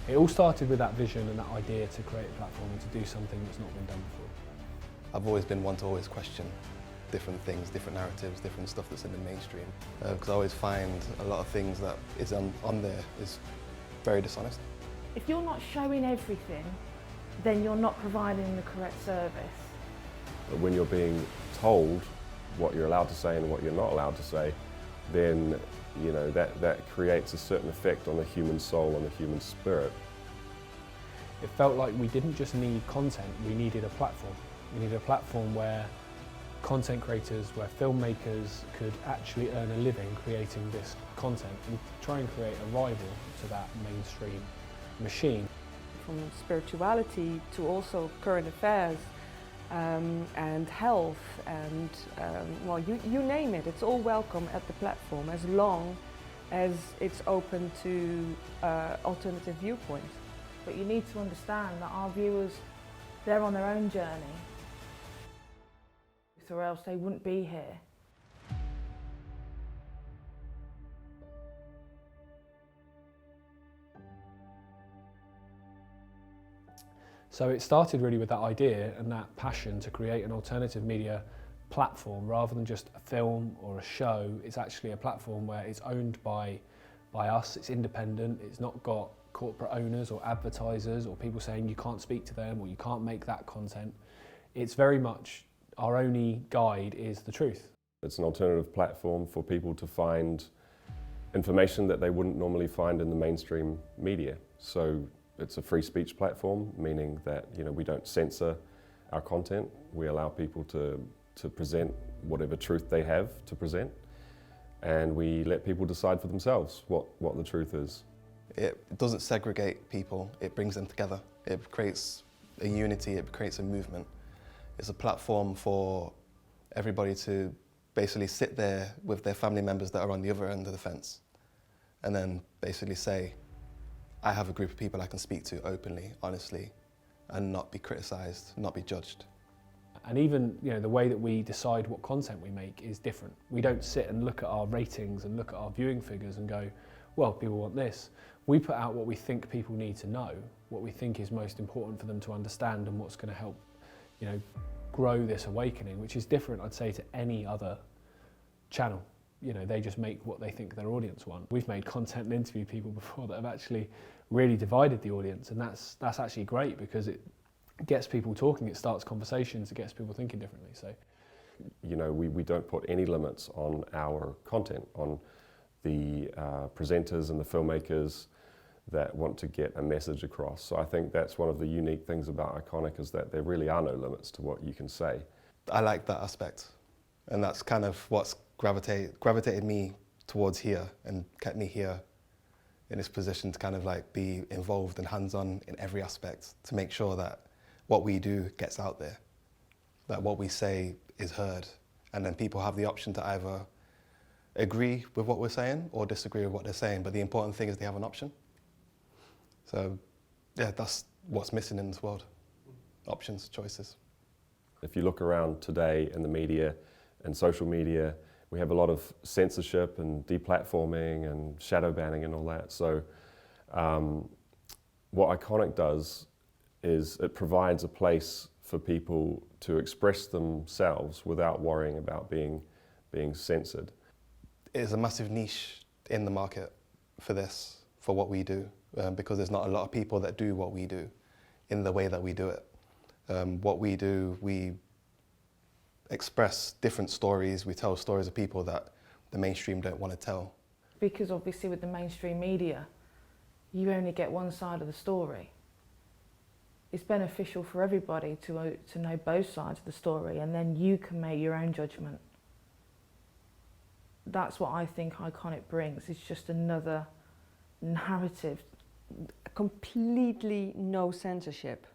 It all started with that vision and that idea to create a platform and to do something that's not been done before. I've always been one to always question different things, different narratives, different stuff that's in the mainstream. Because I always find a lot of things that is on there is very dishonest. If you're not showing everything, then you're not providing the correct service. When you're being told what you're allowed to say and what you're not allowed to say, then that creates a certain effect on the human soul, on the human spirit. It felt like we didn't just need content, we needed a platform. We needed a platform where content creators, where filmmakers could actually earn a living creating this content and try and create a rival to that mainstream machine. From spirituality to also current affairs and health and well, you name it, it's all welcome at the platform as long as it's open to alternative viewpoints. But you need to understand that our viewers, they're on their own journey, or else they wouldn't be here. So it started really with that idea and that passion to create an alternative media platform rather than just a film or a show. It's actually a platform where it's owned by us, it's independent, it's not got corporate owners or advertisers or people saying you can't speak to them or you can't make that content. It's very much our only guide is the truth. It's an alternative platform for people to find information that they wouldn't normally find in the mainstream media. So it's a free speech platform, meaning that we don't censor our content. We allow people to present whatever truth they have to present, and we let people decide for themselves what the truth is. It doesn't segregate people, it brings them together. It creates a unity, it creates a movement. It's a platform for everybody to basically sit there with their family members that are on the other end of the fence and then basically say, I have a group of people I can speak to openly, honestly, and not be criticised, not be judged. And even the way that we decide what content we make is different. We don't sit and look at our ratings and look at our viewing figures and go, well, people want this. We put out what we think people need to know, what we think is most important for them to understand and what's going to help grow this awakening, which is different, I'd say, to any other channel. They just make what they think their audience want. We've made content and interviewed people before that have actually really divided the audience, and that's actually great because it gets people talking, it starts conversations, it gets people thinking differently. So, we don't put any limits on our content, on the presenters and the filmmakers that want to get a message across. So I think that's one of the unique things about Ickonic, is that there really are no limits to what you can say. I like that aspect, and that's kind of what's gravitated me towards here and kept me here in this position to kind of be involved and hands-on in every aspect to make sure that what we do gets out there, that what we say is heard, and then people have the option to either agree with what we're saying or disagree with what they're saying, but the important thing is they have an option. So yeah, that's what's missing in this world. Options, choices. If you look around today in the media and social media, we have a lot of censorship and deplatforming and shadow banning and all that. So what Ickonic does is it provides a place for people to express themselves without worrying about being censored. It's a massive niche in the market for this, for what we do, because there's not a lot of people that do what we do in the way that we do it. What we do, we express different stories, we tell stories of people that the mainstream don't want to tell. Because obviously with the mainstream media, you only get one side of the story. It's beneficial for everybody to know both sides of the story, and then you can make your own judgment. That's what I think Ickonic brings. It's just another narrative. Completely no censorship.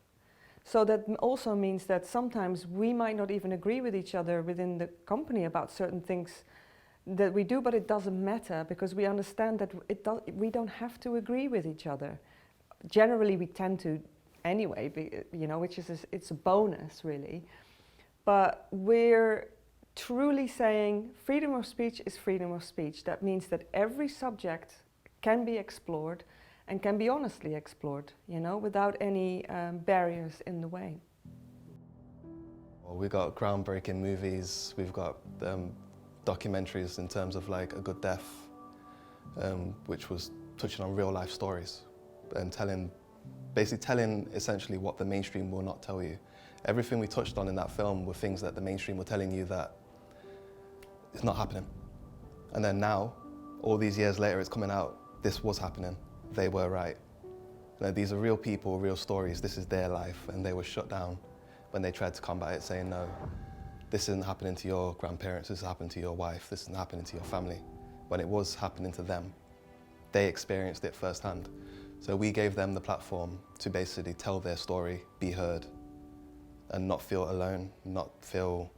So that also means that sometimes we might not even agree with each other within the company about certain things that we do, but it doesn't matter because we understand that we don't have to agree with each other. Generally, we tend to anyway, which is it's a bonus really. But we're truly saying freedom of speech is freedom of speech. That means that every subject can be explored and can be honestly explored, you know, without any barriers in the way. Well, we've got groundbreaking movies, we've got documentaries in terms of like A Good Death, which was touching on real life stories and basically telling essentially what the mainstream will not tell you. Everything we touched on in that film were things that the mainstream were telling you that it's not happening. And then now, all these years later, it's coming out, this was happening, they were right. You know, these are real people, real stories, this is their life, and they were shut down when they tried to combat it, saying, no, this isn't happening to your grandparents, this is happening to your wife, this isn't happening to your family. When it was happening to them, they experienced it firsthand. So we gave them the platform to basically tell their story, be heard, and not feel alone, not feel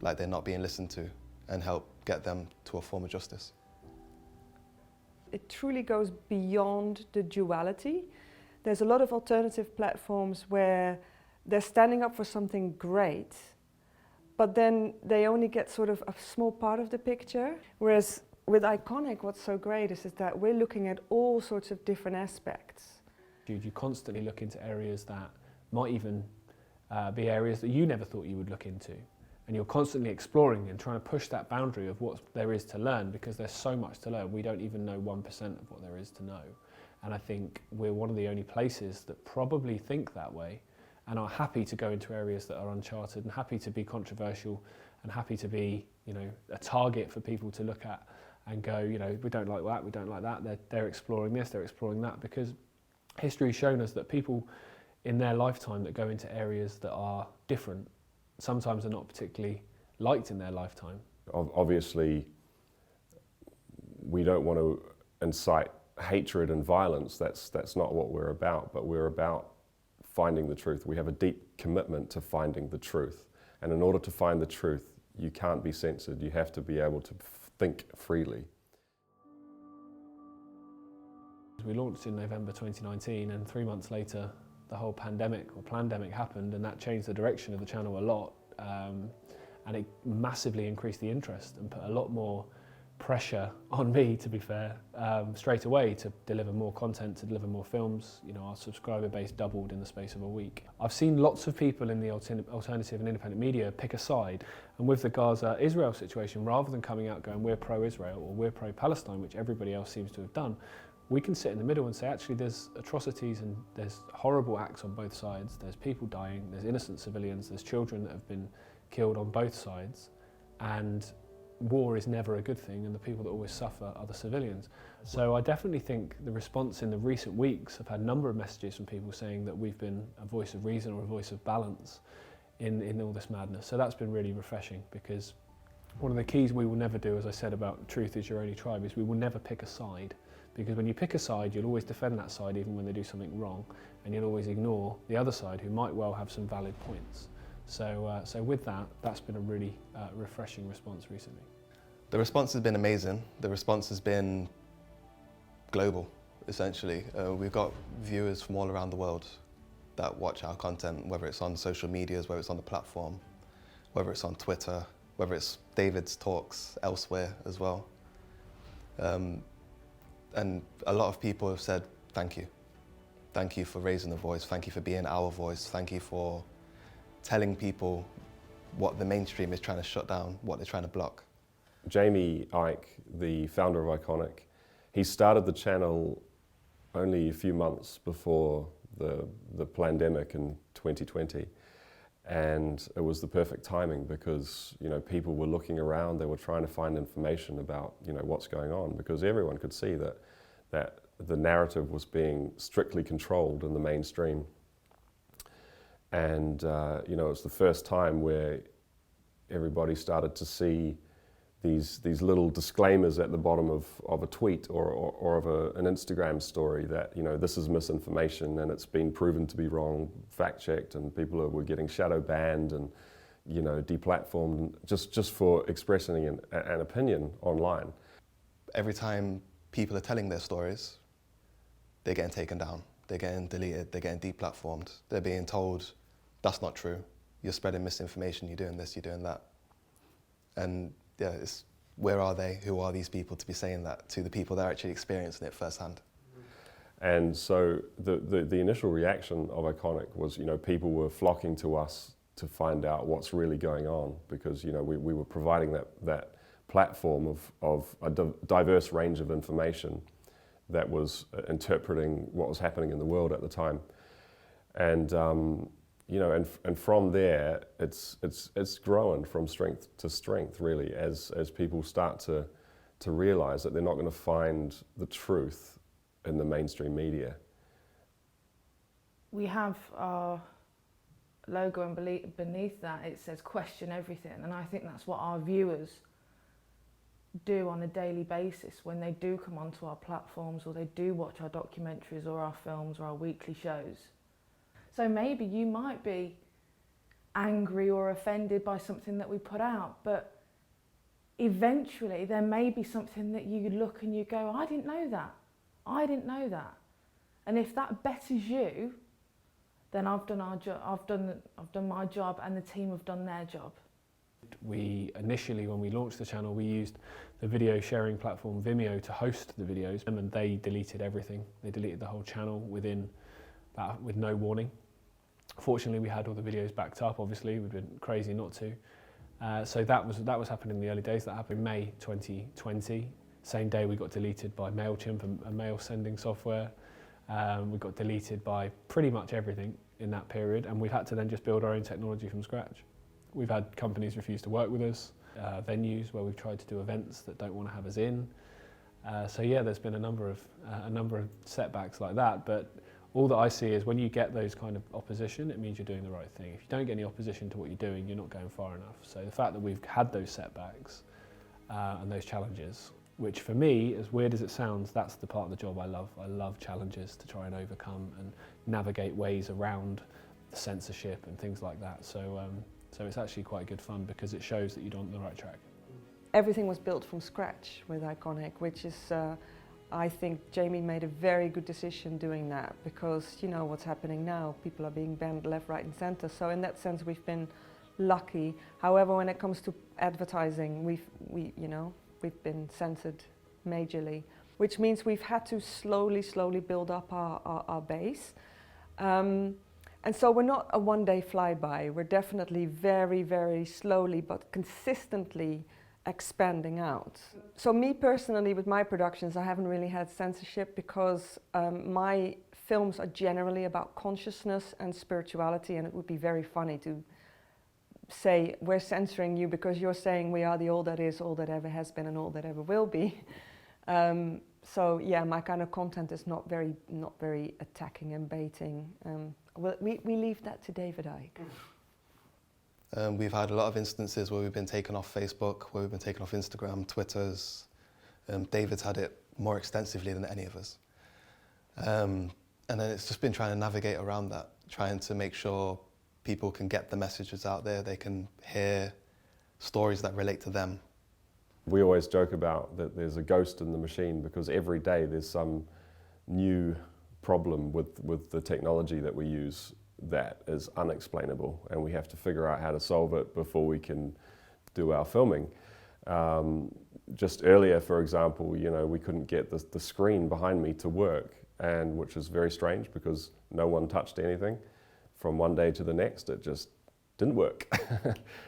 like they're not being listened to, and help get them to a form of justice. It truly goes beyond the duality. There's a lot of alternative platforms where they're standing up for something great, but then they only get sort of a small part of the picture. Whereas with Ickonic, what's so great is that we're looking at all sorts of different aspects. You constantly look into areas that might even be areas that you never thought you would look into. And you're constantly exploring and trying to push that boundary of what there is to learn, because there's so much to learn. We don't even know 1% of what there is to know. And I think we're one of the only places that probably think that way and are happy to go into areas that are uncharted and happy to be controversial and happy to be, you know, a target for people to look at and go, you know, we don't like that, we don't like that. They're exploring this, they're exploring that, because history's shown us that people in their lifetime that go into areas that are different sometimes are not particularly liked in their lifetime. Obviously, we don't want to incite hatred and violence. That's not what we're about, but we're about finding the truth. We have a deep commitment to finding the truth. And in order to find the truth, you can't be censored. You have to be able to think freely. We launched in November 2019, and 3 months later, the whole pandemic or plandemic happened, and that changed the direction of the channel a lot, and it massively increased the interest and put a lot more pressure on me, to be fair, straight away to deliver more content, to deliver more films. You know, our subscriber base doubled in the space of a week. I've seen lots of people in the alternative and independent media pick a side, and with the Gaza-Israel situation, rather than coming out going we're pro-Israel or we're pro-Palestine, which everybody else seems to have done, we can sit in the middle and say, actually, there's atrocities and there's horrible acts on both sides. There's people dying, there's innocent civilians, there's children that have been killed on both sides. And war is never a good thing, and the people that always suffer are the civilians. So I definitely think the response in the recent weeks, I've had a number of messages from people saying that we've been a voice of reason or a voice of balance in all this madness. So that's been really refreshing, because one of the keys we will never do, as I said about truth is your only tribe, is we will never pick a side. Because when you pick a side, you'll always defend that side even when they do something wrong, and you'll always ignore the other side who might well have some valid points. So with that, that's been a really refreshing response recently. The response has been amazing. The response has been global, essentially. We've got viewers from all around the world that watch our content, whether it's on social medias, whether it's on the platform, whether it's on Twitter, whether it's David's talks elsewhere as well. And a lot of people have said, thank you. Thank you for raising the voice. Thank you for being our voice. Thank you for telling people what the mainstream is trying to shut down, what they're trying to block. Jamie Ike, the founder of Ickonic, he started the channel only a few months before the pandemic in 2020. And it was the perfect timing, because, you know, people were looking around, they were trying to find information about, you know, what's going on, because everyone could see that the narrative was being strictly controlled in the mainstream. And, you know, it was the first time where everybody started to see these little disclaimers at the bottom of a tweet or of an Instagram story that, you know, this is misinformation and it's been proven to be wrong, fact-checked, and people were getting shadow banned and, you know, deplatformed just for expressing an opinion online. Every time people are telling their stories, they're getting taken down, they're getting deleted, they're getting deplatformed. They're being told, that's not true, you're spreading misinformation, you're doing this, you're doing that. And yeah, where are they? Who are these people to be saying that to the people that are actually experiencing it firsthand? And so the initial reaction of Ickonic was, people were flocking to us to find out what's really going on, because, we were providing that platform of a diverse range of information that was interpreting what was happening in the world at the time. And, and from there, it's grown from strength to strength, really, as people start to realize that they're not going to find the truth in the mainstream media. We have our logo, and beneath that it says question everything, and I think that's what our viewers do on a daily basis when they do come onto our platforms, or they do watch our documentaries or our films or our weekly shows. So maybe you might be angry or offended by something that we put out, but eventually there may be something that you look and you go, I didn't know that. And if that betters you, then I've done our job. I've done my job, and the team have done their job. We initially, when we launched the channel, we used the video sharing platform Vimeo to host the videos, and they deleted everything. They deleted the whole channel with no warning. Fortunately, we had all the videos backed up. Obviously, we'd been crazy not to. So that was happening in the early days. That happened in May 2020. Same day we got deleted by MailChimp, a mail sending software. We got deleted by pretty much everything in that period, and we've had to then just build our own technology from scratch. We've had companies refuse to work with us, venues where we've tried to do events that don't want to have us in. So yeah, there's been a number of setbacks like that, but all that I see is when you get those kind of opposition, it means you're doing the right thing. If you don't get any opposition to what you're doing, you're not going far enough. So the fact that we've had those setbacks and those challenges, which for me, as weird as it sounds, that's the part of the job I love. I love challenges to try and overcome and navigate ways around the censorship and things like that. So it's actually quite good fun because it shows that you're on the right track. Everything was built from scratch with Ickonic, which is, I think Jamie made a very good decision doing that, because you know what's happening now, people are being banned left, right and centre. So in that sense we've been lucky. However, when it comes to advertising, we've been censored majorly, which means we've had to slowly build up our base. And so we're not a one-day flyby. We're definitely very slowly but consistently expanding out. So me personally, with my productions, I haven't really had censorship because my films are generally about consciousness and spirituality, and it would be very funny to say we're censoring you because you're saying we are the all that is, all that ever has been and all that ever will be. So yeah, my kind of content is not very attacking and baiting. Well, we leave that to David Icke. We've had a lot of instances where we've been taken off Facebook, where we've been taken off Instagram, Twitters. David's had it more extensively than any of us. And then it's just been trying to navigate around that, trying to make sure people can get the messages out there, they can hear stories that relate to them. We always joke about that there's a ghost in the machine because every day there's some new problem with the technology that we use that is unexplainable, and we have to figure out how to solve it before we can do our filming. Just earlier, for example, we couldn't get the screen behind me to work, and which is very strange because no one touched anything. From one day to the next, it just didn't work.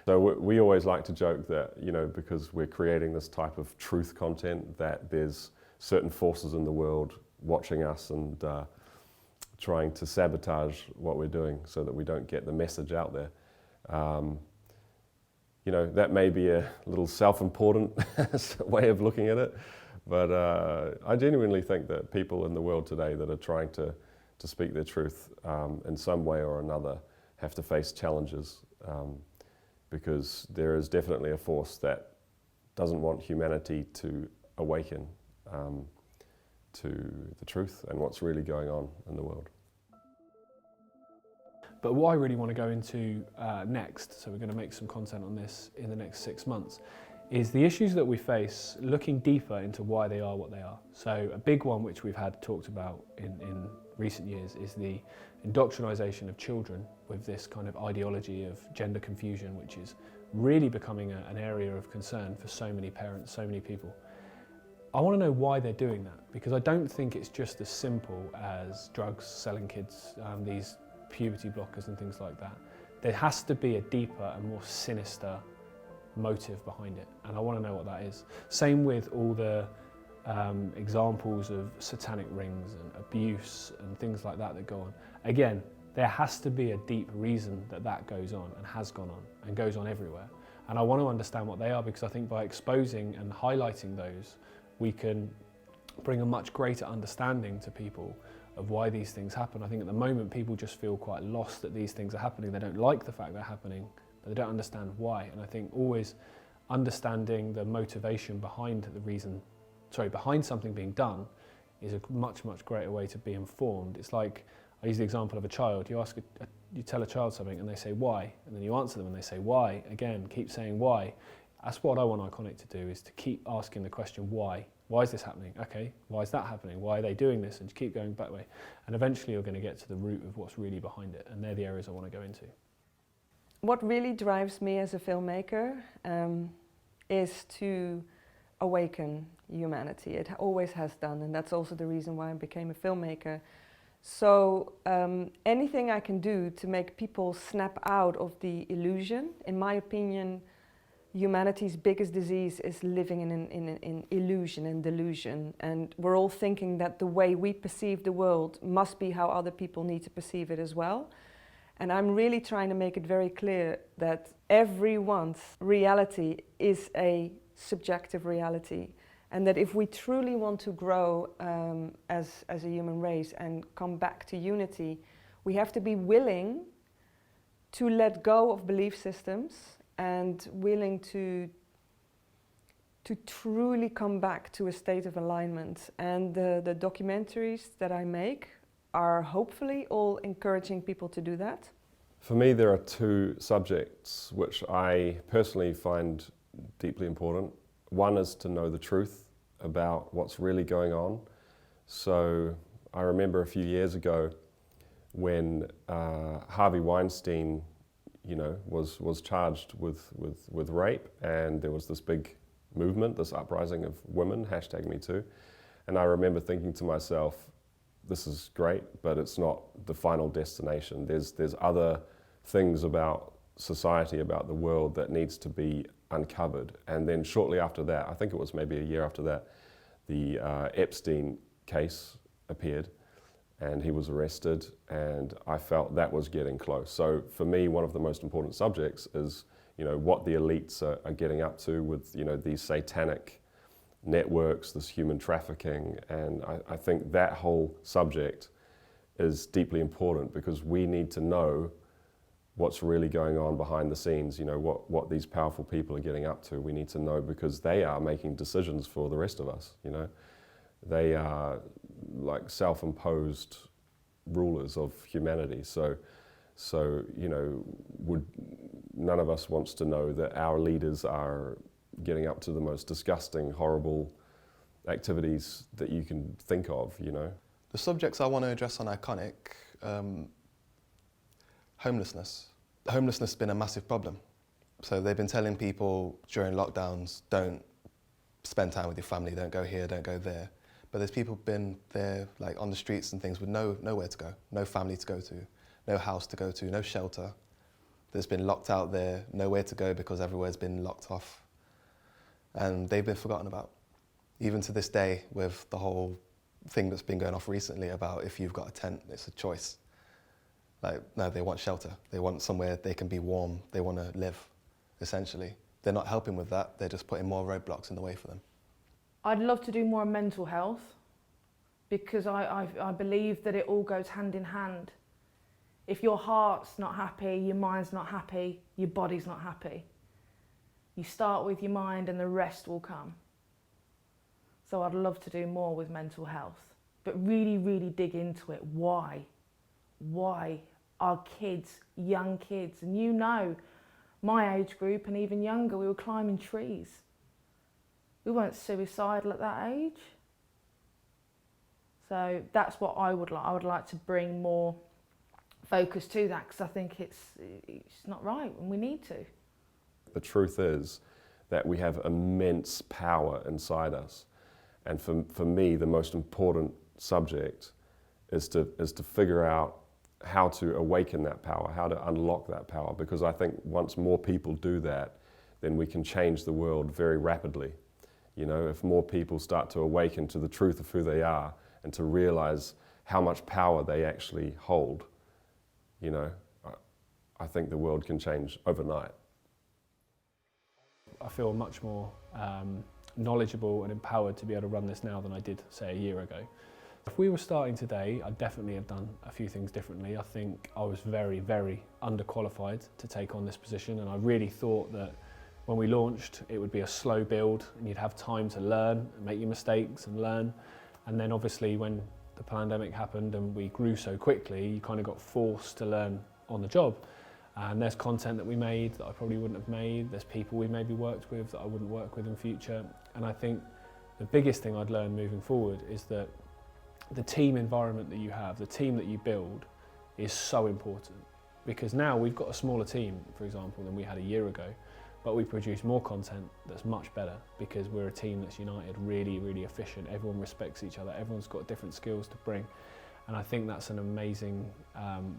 So we always like to joke that, because we're creating this type of truth content, that there's certain forces in the world watching us and trying to sabotage what we're doing so that we don't get the message out there. That may be a little self-important way of looking at it, but I genuinely think that people in the world today that are trying to speak their truth in some way or another have to face challenges, because there is definitely a force that doesn't want humanity to awaken to the truth and what's really going on in the world. But what I really want to go into next, so we're going to make some content on this in the next 6 months, is the issues that we face, looking deeper into why they are what they are. So a big one which we've had talked about in recent years is the indoctrination of children with this kind of ideology of gender confusion, which is really becoming an area of concern for so many parents, so many people. I want to know why they're doing that, because I don't think it's just as simple as drugs, selling kids, these puberty blockers and things like that. There has to be a deeper and more sinister motive behind it, and I want to know what that is. Same with all the examples of satanic rings and abuse and things like that that go on. Again, there has to be a deep reason that that goes on and has gone on and goes on everywhere. And I want to understand what they are, because I think by exposing and highlighting those, we can bring a much greater understanding to people of why these things happen. I think at the moment people just feel quite lost that these things are happening. They don't like the fact they're happening, but they don't understand why. And I think always understanding the motivation behind behind something being done is a much, much greater way to be informed. It's like, I use the example of a child. You tell a child something and they say why, and then you answer them and they say why. Again, keep saying why. That's what I want Ickonic to do, is to keep asking the question why. Why is this happening? Okay, why is that happening? Why are they doing this? And keep going back way. And eventually you're going to get to the root of what's really behind it, and they're the areas I want to go into. What really drives me as a filmmaker is to awaken humanity. It always has done, and that's also the reason why I became a filmmaker. So anything I can do to make people snap out of the illusion. In my opinion, humanity's biggest disease is living in illusion and delusion, and we're all thinking that the way we perceive the world must be how other people need to perceive it as well. And I'm really trying to make it very clear that everyone's reality is a subjective reality, and that if we truly want to grow as a human race and come back to unity, we have to be willing to let go of belief systems and willing to truly come back to a state of alignment. And the documentaries that I make are hopefully all encouraging people to do that. For me, there are two subjects which I personally find deeply important. One is to know the truth about what's really going on. So I remember a few years ago when Harvey Weinstein, was charged with rape, and there was this big movement, this uprising of women, #MeToo. And I remember thinking to myself, this is great, but it's not the final destination. There's other things about society, about the world, that needs to be uncovered. And then shortly after that, I think it was maybe a year after that, the Epstein case appeared, and he was arrested, and I felt that was getting close. So for me, one of the most important subjects is, what the elites are getting up to with, these satanic networks, this human trafficking, and I think that whole subject is deeply important, because we need to know what's really going on behind the scenes, what these powerful people are getting up to. We need to know, because they are making decisions for the rest of us, They are like self-imposed rulers of humanity. So none of us wants to know that our leaders are getting up to the most disgusting, horrible activities that you can think of, The subjects I want to address on Ickonic, homelessness. Homelessness has been a massive problem. So they've been telling people during lockdowns, don't spend time with your family, don't go here, don't go there. But there's people been there, like on the streets and things, with nowhere to go, no family to go to, no house to go to, no shelter. There's been locked out there, nowhere to go because everywhere's been locked off. And they've been forgotten about. Even to this day, with the whole thing that's been going off recently about if you've got a tent, it's a choice. Like, no, they want shelter. They want somewhere they can be warm. They want to live, essentially. They're not helping with that. They're just putting more roadblocks in the way for them. I'd love to do more on mental health, because I believe that it all goes hand in hand. If your heart's not happy, your mind's not happy, your body's not happy. You start with your mind and the rest will come. So I'd love to do more with mental health, but really, really dig into it. Why? Why are kids, young kids, and my age group and even younger, we were climbing trees. We weren't suicidal at that age. So that's what I would like. I would like to bring more focus to that, because I think it's not right, and we need to. The truth is that we have immense power inside us, And for me, the most important subject is to figure out how to awaken that power, how to unlock that power, because I think once more people do that, then we can change the world very rapidly. You know, if more people start to awaken to the truth of who they are and to realize how much power they actually hold, you know, I think the world can change overnight. I feel much more knowledgeable and empowered to be able to run this now than I did, say, a year ago. If we were starting today, I'd definitely have done a few things differently. I think I was very, very underqualified to take on this position, and I really thought that when we launched, it would be a slow build and you'd have time to learn and make your mistakes and learn. And then obviously when the pandemic happened and we grew so quickly, you kind of got forced to learn on the job. And there's content that we made that I probably wouldn't have made. There's people we maybe worked with that I wouldn't work with in future. And I think the biggest thing I'd learn moving forward is that the team environment that you have, the team that you build, is so important. Because now we've got a smaller team, for example, than we had a year ago, but we produce more content that's much better because we're a team that's united, really, really efficient. Everyone respects each other. Everyone's got different skills to bring. And I think that's an amazing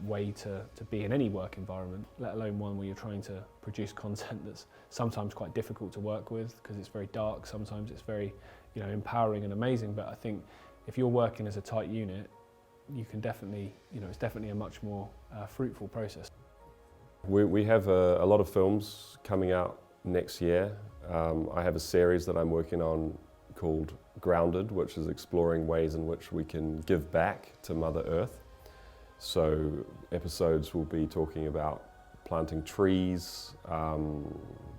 way to be in any work environment, let alone one where you're trying to produce content that's sometimes quite difficult to work with because it's very dark. Sometimes it's very, you know, empowering and amazing. But I think if you're working as a tight unit, you can definitely, you know, it's definitely a much more fruitful process. We have a lot of films coming out next year. I have a series that I'm working on called Grounded, which is exploring ways in which we can give back to Mother Earth. So episodes will be talking about planting trees,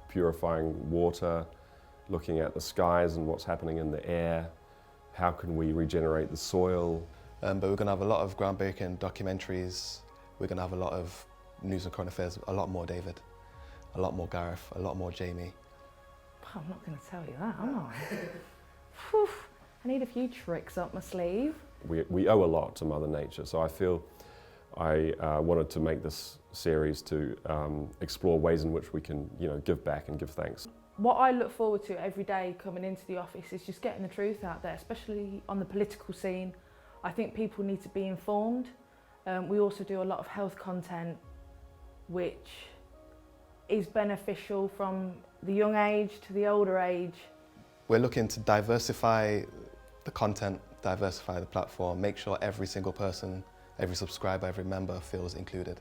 purifying water, looking at the skies and what's happening in the air. How can we regenerate the soil? But we're going to have a lot of groundbreaking documentaries. We're going to have a lot of news and current affairs, a lot more David, a lot more Gareth, a lot more Jamie. I'm not going to tell you that, am I? Whew, I need a few tricks up my sleeve. We owe a lot to Mother Nature, so I feel I wanted to make this series to explore ways in which we can, you know, give back and give thanks. What I look forward to every day coming into the office is just getting the truth out there, especially on the political scene. I think people need to be informed. We also do a lot of health content, which is beneficial from the young age to the older age. We're looking to diversify the content, diversify the platform, make sure every single person, every subscriber, every member feels included.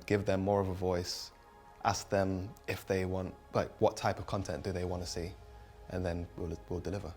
Give them more of a voice, ask them if they want, like, what type of content do they want to see, and then we'll deliver.